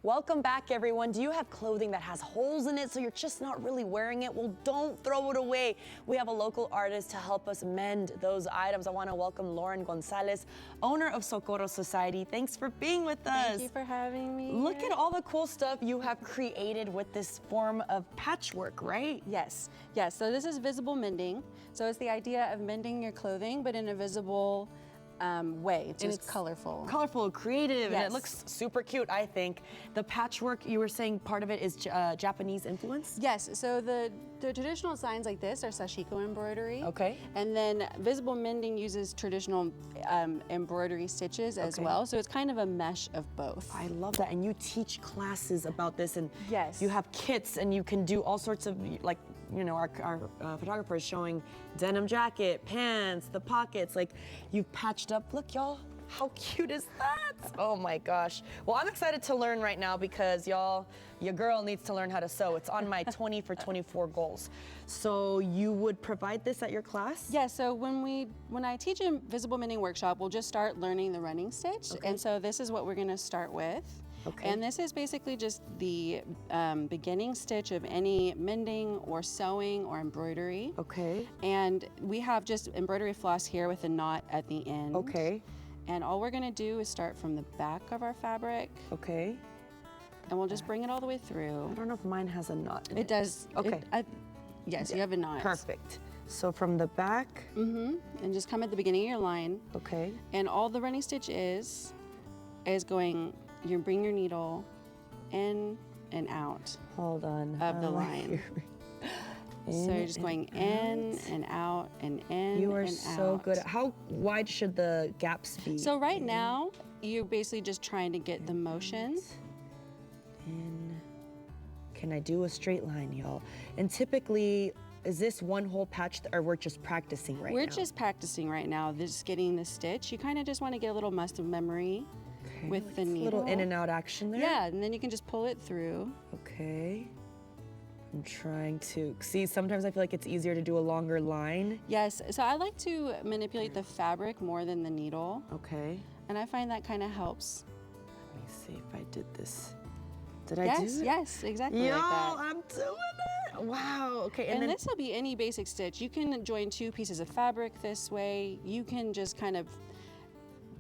Welcome back, everyone. Do you have clothing that has holes in it so you're just not really wearing it? Well, don't throw it away. We have a local artist to help us mend those items. I want to welcome Lauren Gonzalez, owner of Socorro Society. Thanks for being with us. Thank you for having me. Look at all the cool stuff you have created with this form of patchwork, right? Yes, yes. So this is visible mending. So it's the idea of mending your clothing, but in a visible way. It's just colorful. Colorful, creative, yes. And it looks super cute, I think. The patchwork, you were saying part of it is Japanese influence? Yes, so the traditional designs like this are sashiko embroidery. Okay. And then visible mending uses traditional embroidery stitches as well. So it's kind of a mesh of both. I love that. And you teach classes about this, and yes, you have kits, and you can do all sorts of, like, you know, our photographer is showing denim jacket, pants, the pockets, like you've patched up. Look, y'all, how cute is that? Oh my gosh. Well, I'm excited to learn right now because y'all, your girl needs to learn how to sew. It's on my 20 for 24 goals. So you would provide this at your class? Yeah, so when I teach a visible mending workshop, we'll just start learning the running stitch. And so this is what we're gonna start with. Okay. And this is basically just the beginning stitch of any mending or sewing or embroidery. Okay. And we have just embroidery floss here with a knot at the end. Okay. And all we're gonna do is start from the back of our fabric. Okay. And we'll just bring it all the way through. I don't know if mine has a knot in it. It does. Okay. Yes, you have a knot. Perfect. So from the back. Mm-hmm. And just come at the beginning of your line. Okay. And all the running stitch is going, you bring your needle in and out. Hold on. Of the line. So you're just going in and out and in. You are and so out. good. How wide should the gaps be? So right now, you're basically just trying to get the motion. In. Can I do a straight line, y'all? And typically, is this one whole patch, or we're just practicing right now? We're just practicing right now, just getting the stitch. You kind of just want to get a little muscle memory with the needle. A little in and out action there? Yeah, and then you can just pull it through. Okay. I'm trying to, see, sometimes I feel like it's easier to do a longer line. Yes, so I like to manipulate the fabric more than the needle. Okay. And I find that kind of helps. Let me see if I did this. Did I do it? Yes, exactly like that. I'm doing it. Wow, okay. And this will be any basic stitch. You can join two pieces of fabric this way. You can just kind of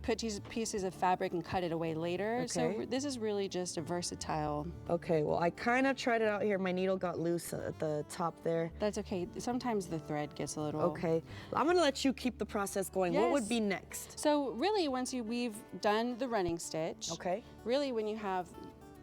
put these pieces of fabric and cut it away later. Okay. So this is really just a versatile. Okay, well, I kind of tried it out here. My needle got loose at the top there. That's okay. Sometimes the thread gets a little. Okay, I'm gonna let you keep the process going. Yes. What would be next? So really, once we've done the running stitch. Okay. Really, when you have,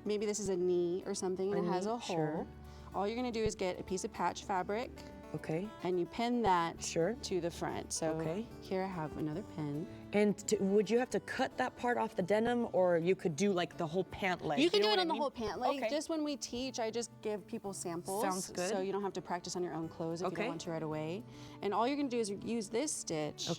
maybe this is a knee or something and it has a hole. Sure. All you're gonna do is get a piece of patch fabric. Okay. And you pin that Sure. to the front. So here I have another pin. And would you have to cut that part off the denim, or you could do like the whole pant leg? You can do know it what on I the mean? whole pant leg. Okay. Just when we teach, I just give people samples. Sounds good. So you don't have to practice on your own clothes if you don't want to right away. And all you're gonna do is use this stitch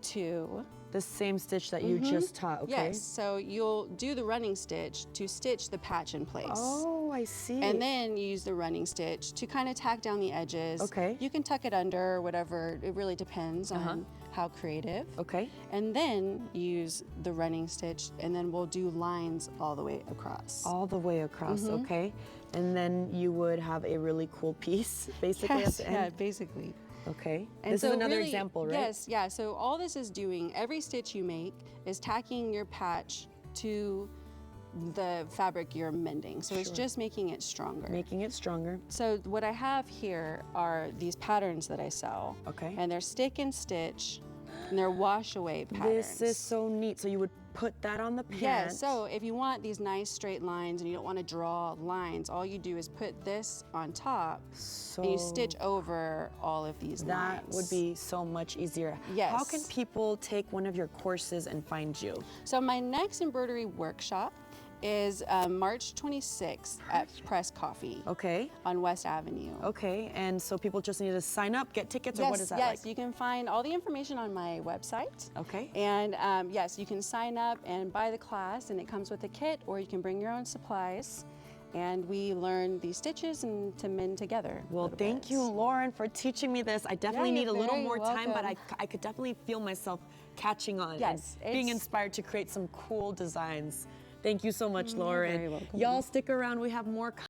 to the same stitch that you just taught, okay? Yes, so you'll do the running stitch to stitch the patch in place. Oh, I see. And then use the running stitch to kind of tack down the edges. Okay. You can tuck it under or whatever, it really depends on how creative. Okay. And then use the running stitch, and then we'll do lines all the way across. All the way across, okay. And then you would have a really cool piece, basically, at the end? Yeah, basically. Okay. And this so is another really, example, right? Yes, yeah. So all this is doing, every stitch you make is tacking your patch to the fabric you're mending. So it's just making it stronger. Making it stronger. So what I have here are these patterns that I sell. Okay. And they're stick and stitch, and they're wash away patterns. This is so neat. So you would put that on the pants. Yeah, so if you want these nice straight lines and you don't want to draw lines, all you do is put this on top and you stitch over all of these lines. That would be so much easier. Yes. How can people take one of your courses and find you? So my next embroidery workshop is March 26th at Press Coffee. Okay. On West Avenue. Okay, and so people just need to sign up, get tickets, or what is that like? Yes, you can find all the information on my website. Okay. And yes, you can sign up and buy the class, and it comes with a kit, or you can bring your own supplies. And we learn these stitches and to mend together. Well, thank you, Lauren, for teaching me this. I definitely need a little more time, but I could definitely feel myself catching on. Yes. And being inspired to create some cool designs. Thank you so much, You're Lauren. very welcome. Y'all stick around. We have more